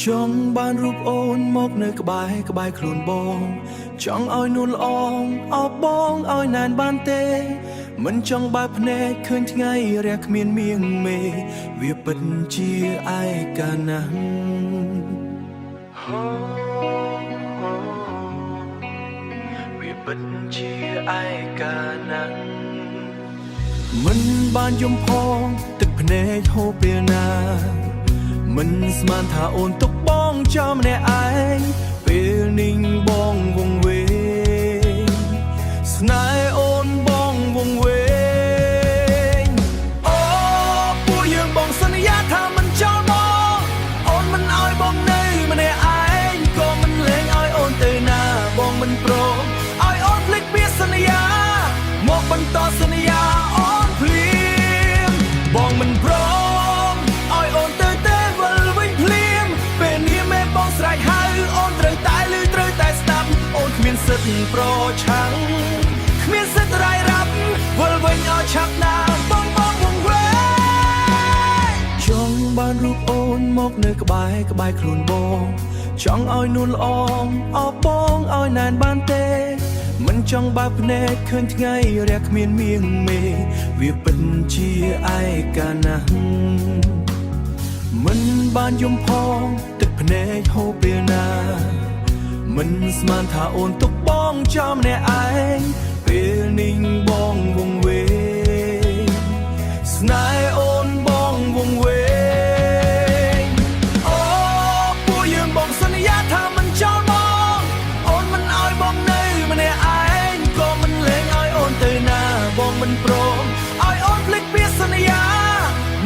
ចង់បានរូបអូនមកនៅក្បែរខ្លួនបងចង់ឲ្យនួនល្អងអបបងឲ្យណែនបានទេមិនចង់បើកភ្នែកឃើញថ្ងៃរះគ្មានមៀងមេវាពិតជាឯកាណាស់វាពិតជាឯកាណាស់មិនបានយំផងទឹកភ្នែកហូរពេលណាមិនស្មានថាអូនទុកបងចោលម្នាក់ឯងពេលនេះបងវង្វេងស្នេហ៍អូនបងវង្វេងអូពួកយើងបងសន្យាថាមិនចោលបងអូនមិនឲ្យបងនៅម្នាក់ឯងក៏មិនលែងឲ្យអូនទៅណាបងមិនព្រមឲ្យអូនភ្លេចពាក្យសន្យាមកបន្តសន្យាអូនភ្លាមបងមិនព្រមឲ្យអូនទៅស្រែកហៅអូនត្រូវតែឮត្រូវតែស្ដាប់អូនគ្មានសិទ្ធិប្រឆាំងគ្មានសិទ្ធិរាយរាប់វិលវិញឲ្យឆាប់ណាបងវង្វេងចង់បានរូបអូនមកនៅក្បែរខ្លួនបងចង់ឲ្យនួនល្អងអបបងឲ្យណែនបានទេមិនចង់បើកភ្នែកឃើញថ្ងៃរះគ្មានមៀងមេវាពិតជាឯកាណាស់មិនបានយំផងទឹកភ្នែកហូរពេលណាមិនស្មានថាអូនទុកបងចោលម្នាក់ឯងពេលនេះបងវង្វេងស្នេហ៍អូនបងវង្វេងអូពួកយើងបងសន្យាថាមិនចោលបងអូនមិនឲ្យបងនៅម្នាក់ឯងក៏មិនលែងឲ្យអូនទៅណាបងមិនព្រមឲ្យអូនភ្លេចពាក្យសន្យា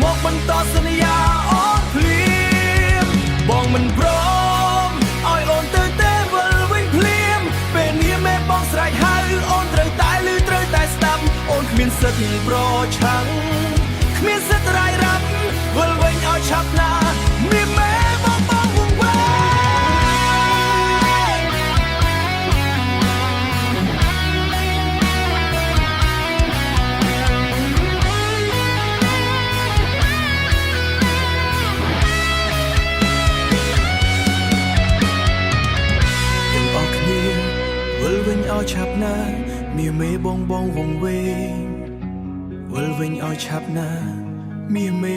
មកបន្តសន្យាបងមិនព្រមឲ្យអូនទៅទេវិលវិញភ្លាមពេលនេះមេបងស្រែកហៅអូនត្រូវតែឮត្រូវតែស្ដាប់អូនគ្មានសិទ្ធិប្រឆាំងគ្មានសិទ្ធិរាយរាប់វិលវិញឲ្យឆាប់ណាមានមេបងវង្វេងវិលវិញឲ្យឆាប់ណាមាមេបងវង្វេងវិលវិញឲ្យឆាប់ណាមាមេ